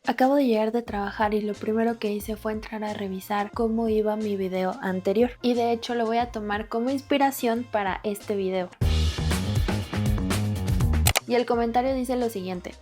Acabo de llegar de trabajar y lo primero que hice fue entrar a revisar cómo iba mi video anterior. Y de hecho lo voy a tomar como inspiración para este video. Y el comentario dice lo siguiente: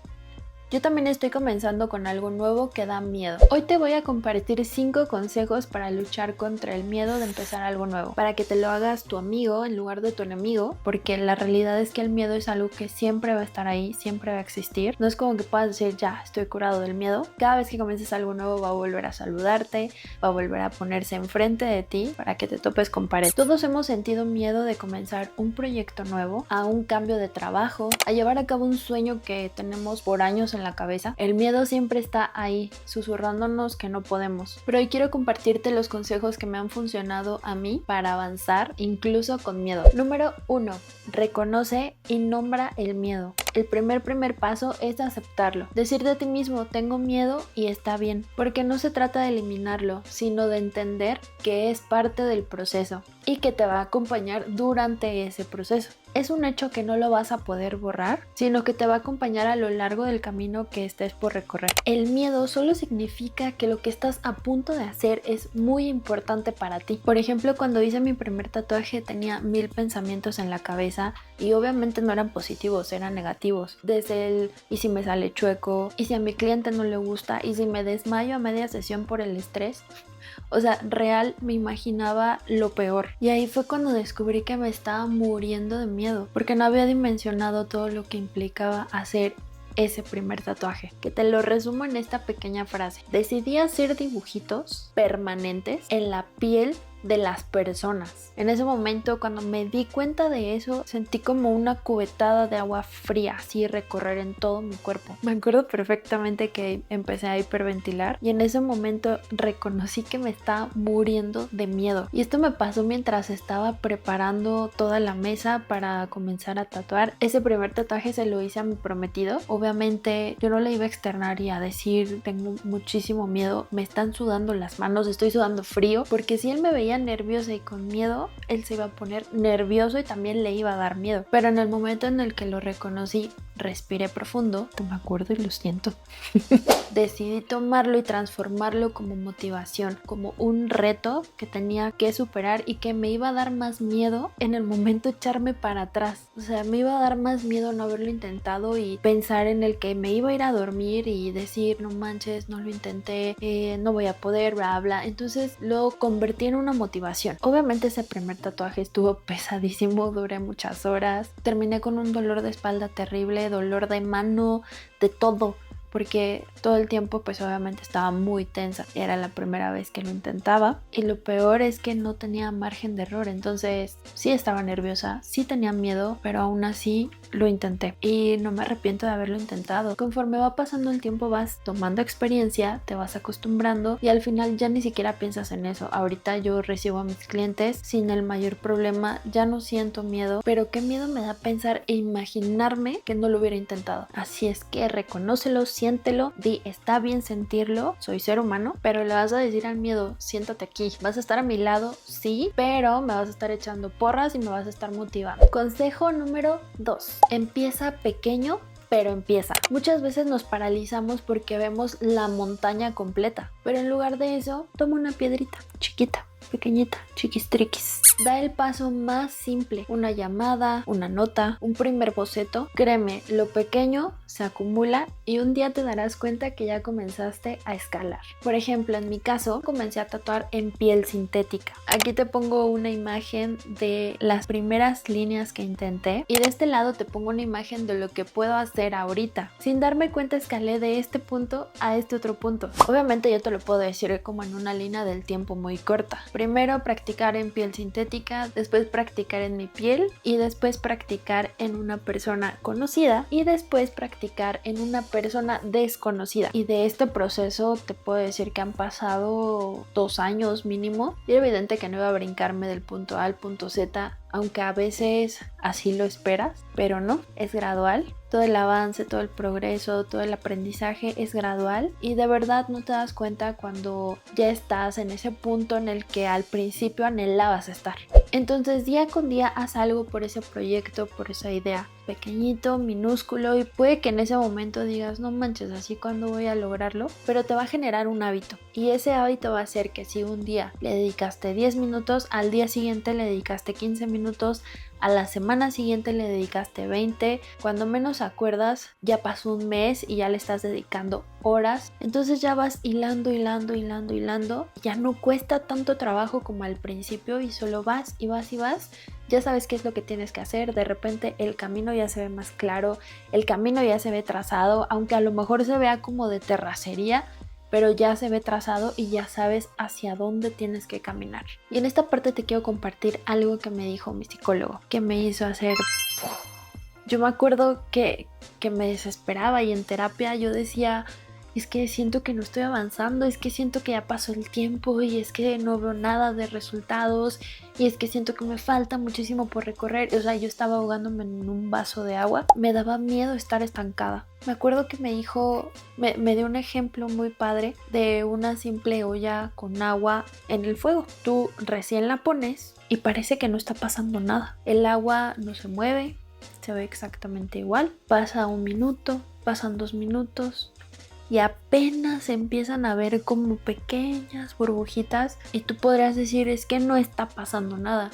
yo también estoy comenzando con algo nuevo que da miedo. Hoy te voy a compartir 5 consejos para luchar contra el miedo de empezar algo nuevo, para que te lo hagas tu amigo en lugar de tu enemigo, porque la realidad es que el miedo es algo que siempre va a estar ahí, siempre va a existir. No es como que puedas decir ya, estoy curado del miedo. Cada vez que comiences algo nuevo va a volver a saludarte, va a volver a ponerse enfrente de ti para que te topes con pared. Todos hemos sentido miedo de comenzar un proyecto nuevo, a un cambio de trabajo, a llevar a cabo un sueño que tenemos por años en la cabeza. El miedo siempre está ahí, susurrándonos que no podemos. Pero hoy quiero compartirte los consejos que me han funcionado a mí para avanzar, incluso con miedo. Número 1. Reconoce y nombra el miedo. El primer paso es aceptarlo. Decirte a ti mismo, tengo miedo y está bien. Porque no se trata de eliminarlo, sino de entender que es parte del proceso y que te va a acompañar durante ese proceso. Es un hecho que no lo vas a poder borrar, sino que te va a acompañar a lo largo del camino que estés por recorrer. El miedo solo significa que lo que estás a punto de hacer es muy importante para ti. Por ejemplo, cuando hice mi primer tatuaje tenía 1000 pensamientos en la cabeza y obviamente no eran positivos, eran negativos. Desde el ¿y si me sale chueco? ¿Y si a mi cliente no le gusta? ¿Y si me desmayo a media sesión por el estrés? O sea, real me imaginaba lo peor. Y ahí fue cuando descubrí que me estaba muriendo de miedo, porque no había dimensionado todo lo que implicaba hacer ese primer tatuaje, que te lo resumo en esta pequeña frase. Decidí hacer dibujitos permanentes en la piel de las personas. En ese momento, cuando me di cuenta de eso, sentí como una cubetada de agua fría así recorrer en todo mi cuerpo. Me acuerdo perfectamente que empecé a hiperventilar y en ese momento reconocí que me estaba muriendo de miedo. Y esto me pasó mientras estaba preparando toda la mesa para comenzar a tatuar. Ese primer tatuaje se lo hice a mi prometido. Obviamente yo no le iba a externar y a decir tengo muchísimo miedo, me están sudando las manos, estoy sudando frío, porque si él me veía nerviosa y con miedo, él se iba a poner nervioso y también le iba a dar miedo. Pero en el momento en el que lo reconocí, respiré profundo, me acuerdo y lo siento. Decidí tomarlo y transformarlo como motivación, como un reto que tenía que superar y que me iba a dar más miedo en el momento echarme para atrás. O sea, me iba a dar más miedo no haberlo intentado y pensar en el que me iba a ir a dormir y decir, no manches, no lo intenté, no voy a poder, bla, bla. Entonces lo convertí en una motivación. Obviamente ese primer tatuaje estuvo pesadísimo, duré muchas horas, terminé con un dolor de espalda terrible, dolor de mano, de todo, porque todo el tiempo pues obviamente estaba muy tensa. Era la primera vez que lo intentaba y lo peor es que no tenía margen de error. Entonces sí estaba nerviosa, sí tenía miedo, pero aún así lo intenté y no me arrepiento de haberlo intentado. Conforme va pasando el tiempo vas tomando experiencia, te vas acostumbrando y al final ya ni siquiera piensas en eso. Ahorita yo recibo a mis clientes sin el mayor problema, ya no siento miedo, pero qué miedo me da pensar e imaginarme que no lo hubiera intentado. Así es que reconócelo, siéntelo, di está bien sentirlo, soy ser humano, pero le vas a decir al miedo, siéntate aquí, vas a estar a mi lado, sí, pero me vas a estar echando porras y me vas a estar motivando. Consejo número 2. Empieza pequeño, pero empieza. Muchas veces nos paralizamos porque vemos la montaña completa, pero en lugar de eso, toma una piedrita chiquita, pequeñita, chiquistriquis. Da el paso más simple, una llamada, una nota, un primer boceto. Créeme, lo pequeño se acumula y un día te darás cuenta que ya comenzaste a escalar. Por ejemplo, en mi caso, comencé a tatuar en piel sintética. Aquí te pongo una imagen de las primeras líneas que intenté y de este lado te pongo una imagen de lo que puedo hacer ahorita. Sin darme cuenta escalé de este punto a este otro punto. Obviamente yo te lo puedo decir como en una línea del tiempo muy corta. Primero practicar en piel sintética, después practicar en mi piel y después practicar en una persona conocida y después practicar en una persona desconocida. Y de este proceso te puedo decir que han pasado 2 años mínimo y era evidente que no iba a brincarme del punto A al punto Z, aunque a veces así lo esperas, pero no, es gradual. Todo el avance, todo el progreso, todo el aprendizaje es gradual y de verdad no te das cuenta cuando ya estás en ese punto en el que al principio anhelabas estar. Entonces día con día haz algo por ese proyecto, por esa idea. pequeñito, minúsculo, y puede que en ese momento digas, no manches, así cuándo voy a lograrlo, pero te va a generar un hábito, y ese hábito va a ser que si un día le dedicaste 10 minutos, al día siguiente le dedicaste 15 minutos, a la semana siguiente le dedicaste 20, cuando menos acuerdas ya pasó un mes y ya le estás dedicando horas, entonces ya vas hilando, ya no cuesta tanto trabajo como al principio y solo vas y vas y vas, ya sabes qué es lo que tienes que hacer, de repente el camino ya se ve más claro, el camino ya se ve trazado, aunque a lo mejor se vea como de terracería, pero ya se ve trazado y ya sabes hacia dónde tienes que caminar. Y en esta parte te quiero compartir algo que me dijo mi psicólogo, que me hizo hacer... Yo me acuerdo que me desesperaba y en terapia yo decía, es que siento que no estoy avanzando, es que siento que ya pasó el tiempo y es que no veo nada de resultados y es que siento que me falta muchísimo por recorrer. O sea, yo estaba ahogándome en un vaso de agua, me daba miedo estar estancada. Me acuerdo que me dijo, me dio un ejemplo muy padre de una simple olla con agua en el fuego. Tú recién la pones y parece que no está pasando nada. El agua no se mueve, se ve exactamente igual. Pasa un minuto, pasan 2 minutos y apenas empiezan a ver como pequeñas burbujitas y tú podrías decir es que no está pasando nada,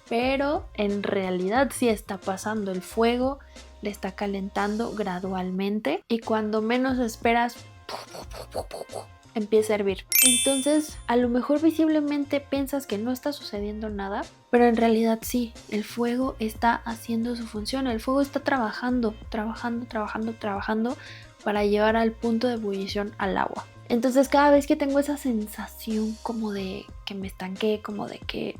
pero en realidad sí está pasando. El fuego le está calentando gradualmente y cuando menos esperas empieza a hervir. Entonces a lo mejor visiblemente piensas que no está sucediendo nada, pero en realidad sí, el fuego está haciendo su función, el fuego está trabajando para llevar al punto de ebullición al agua. Entonces cada vez que tengo esa sensación como de que me estanqué, como de que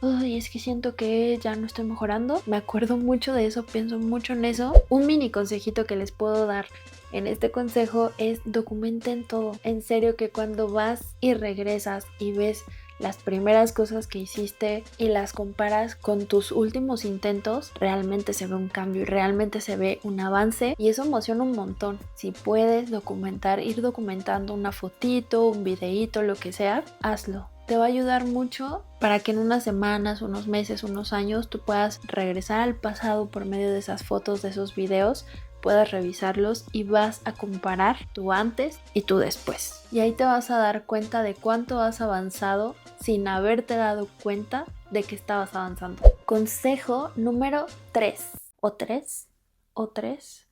ay, es que siento que ya no estoy mejorando, me acuerdo mucho de eso, pienso mucho en eso. Un mini consejito que les puedo dar en este consejo es documenten todo. En serio que cuando vas y regresas y ves las primeras cosas que hiciste y las comparas con tus últimos intentos, realmente se ve un cambio y realmente se ve un avance y eso emociona un montón. Si puedes documentar, ir documentando una fotito, un videíto, lo que sea, hazlo. Te va a ayudar mucho para que en unas semanas, unos meses, unos años tú puedas regresar al pasado por medio de esas fotos, de esos videos, puedas revisarlos y vas a comparar tu antes y tu después. Y ahí te vas a dar cuenta de cuánto has avanzado sin haberte dado cuenta de que estabas avanzando. Consejo número 3. ¿O 3? ¿O 3?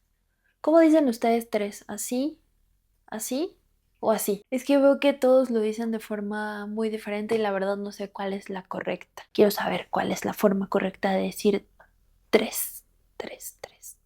¿Cómo dicen ustedes 3? ¿Así? ¿Así? ¿O así? Es que veo que todos lo dicen de forma muy diferente y la verdad no sé cuál es la correcta. Quiero saber cuál es la forma correcta de decir 3. 3, 3.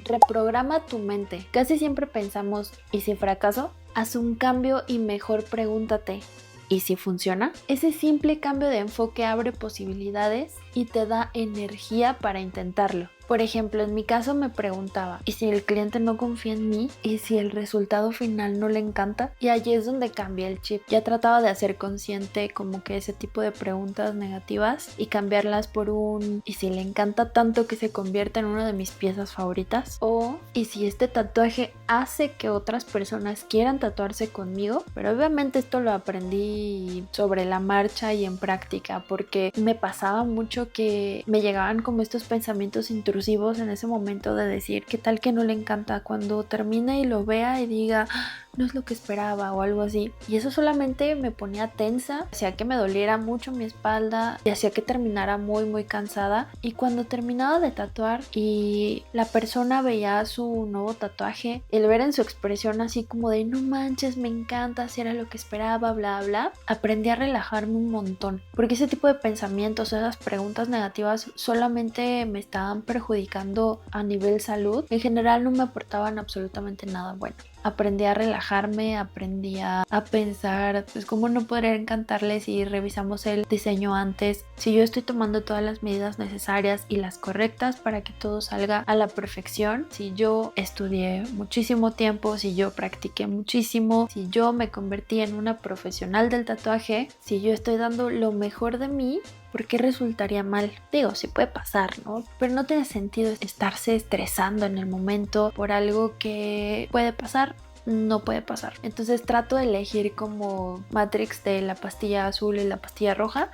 Reprograma tu mente. Casi siempre pensamos, ¿y si fracaso? Haz un cambio y mejor pregúntate, ¿y si funciona? Ese simple cambio de enfoque abre posibilidades y te da energía para intentarlo. Por ejemplo, en mi caso me preguntaba, ¿y si el cliente no confía en mí? ¿Y si el resultado final no le encanta? Y allí es donde cambié el chip. Ya trataba de hacer consciente como que ese tipo de preguntas negativas y cambiarlas por un ¿y si le encanta tanto que se convierta en una de mis piezas favoritas? O ¿y si este tatuaje hace que otras personas quieran tatuarse conmigo? Pero obviamente esto lo aprendí sobre la marcha y en práctica porque me pasaba mucho que me llegaban como estos pensamientos intrusivos en ese momento de decir qué tal que no le encanta cuando termine y lo vea y diga no es lo que esperaba o algo así, y eso solamente me ponía tensa, hacía que me doliera mucho mi espalda y hacía que terminara muy cansada. Y cuando terminaba de tatuar y la persona veía su nuevo tatuaje, el ver en su expresión así como de no manches, me encanta, si era lo que esperaba, bla bla, aprendí a relajarme un montón, porque ese tipo de pensamientos, esas preguntas negativas solamente me estaban perjudicando a nivel salud, en general no me aportaban absolutamente nada bueno. Aprendí a relajarme, aprendí a pensar, pues cómo no podría encantarle si revisamos el diseño antes, si yo estoy tomando todas las medidas necesarias y las correctas para que todo salga a la perfección, si yo estudié muchísimo tiempo, si yo practiqué muchísimo, si yo me convertí en una profesional del tatuaje, si yo estoy dando lo mejor de mí, ¿por qué resultaría mal? Digo, sí puede pasar, ¿no? Pero no tiene sentido estarse estresando en el momento por algo que puede pasar, no puede pasar. Entonces trato de elegir como Matrix de la pastilla azul y la pastilla roja.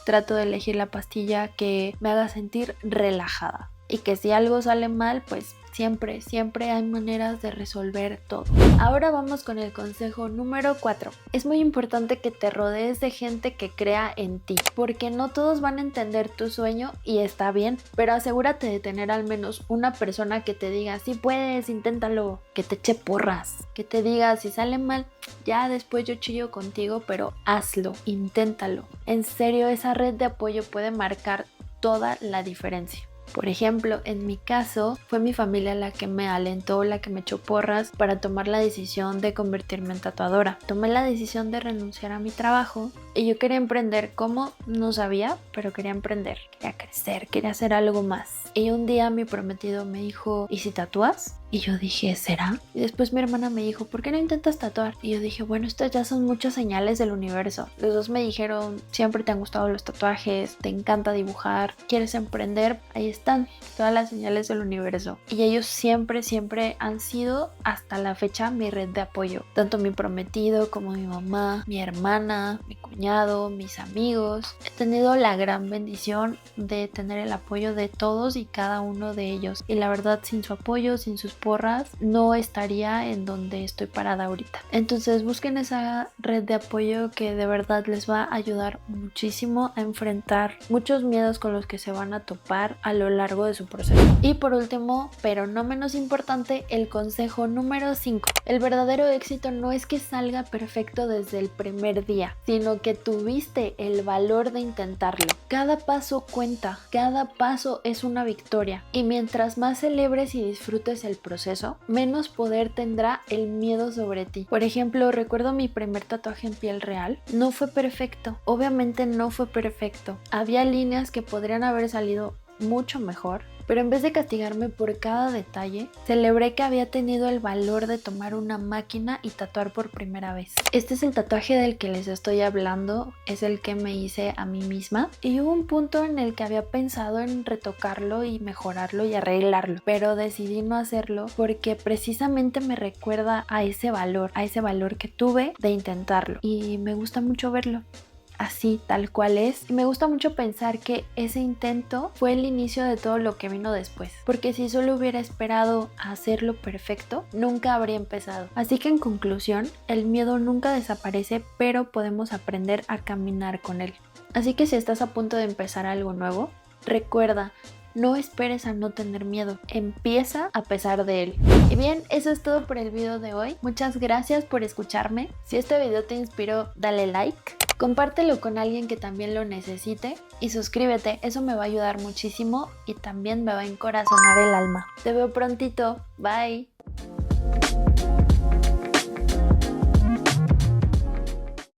Trato de elegir la pastilla que me haga sentir relajada. y que si algo sale mal, pues siempre hay maneras de resolver todo. Ahora vamos con el consejo número 4. Es muy importante que te rodees de gente que crea en ti, porque no todos van a entender tu sueño y está bien, pero asegúrate de tener al menos una persona que te diga, sí puedes, inténtalo, que te eche porras, que te diga, si sale mal, ya después yo chillo contigo, pero hazlo, inténtalo. En serio, esa red de apoyo puede marcar toda la diferencia. Por ejemplo, en mi caso, fue mi familia la que me alentó, la que me echó porras para tomar la decisión de convertirme en tatuadora. Tomé la decisión de renunciar a mi trabajo y yo quería emprender. ¿Cómo? No sabía, pero quería emprender, quería crecer, quería hacer algo más. Y un día mi prometido me dijo, ¿y si tatúas? Y yo dije, ¿será? Y después mi hermana me dijo, ¿por qué no intentas tatuar? Y yo dije, bueno, estas ya son muchas señales del universo. Los dos me dijeron, siempre te han gustado los tatuajes, te encanta dibujar, quieres emprender, ahí están todas las señales del universo. Y ellos siempre han sido hasta la fecha mi red de apoyo. Tanto mi prometido como mi mamá, mi hermana, mi cuñado, mis amigos. He tenido la gran bendición de tener el apoyo de todos y cada uno de ellos. Y la verdad, sin su apoyo, sin sus porras, no estaría en donde estoy parada ahorita. Entonces busquen esa red de apoyo que de verdad les va a ayudar muchísimo a enfrentar muchos miedos con los que se van a topar a lo largo de su proceso. Y por último, pero no menos importante, el consejo número 5. El verdadero éxito no es que salga perfecto desde el primer día, sino que tuviste el valor de intentarlo. Cada paso cuenta, cada paso es una victoria, y mientras más celebres y disfrutes el proceso, menos poder tendrá el miedo sobre ti. Por ejemplo, recuerdo mi primer tatuaje en piel real. No fue perfecto, obviamente no fue perfecto. Había líneas que podrían haber salido mucho mejor, pero en vez de castigarme por cada detalle, celebré que había tenido el valor de tomar una máquina y tatuar por primera vez. Este es el tatuaje del que les estoy hablando, es el que me hice a mí misma, y hubo un punto en el que había pensado en retocarlo y mejorarlo y arreglarlo, pero decidí no hacerlo porque precisamente me recuerda a ese valor que tuve de intentarlo, y me gusta mucho verlo así, tal cual es. Y me gusta mucho pensar que ese intento fue el inicio de todo lo que vino después, porque si solo hubiera esperado a hacerlo perfecto, nunca habría empezado. Así que en conclusión, el miedo nunca desaparece, pero podemos aprender a caminar con él. Así que si estás a punto de empezar algo nuevo, recuerda, no esperes a no tener miedo, empieza a pesar de él. Y bien, eso es todo por el video de hoy. Muchas gracias por escucharme. Si este video te inspiró, dale like, compártelo con alguien que también lo necesite y suscríbete, eso me va a ayudar muchísimo y también me va a encorazonar el alma. Te veo prontito, bye.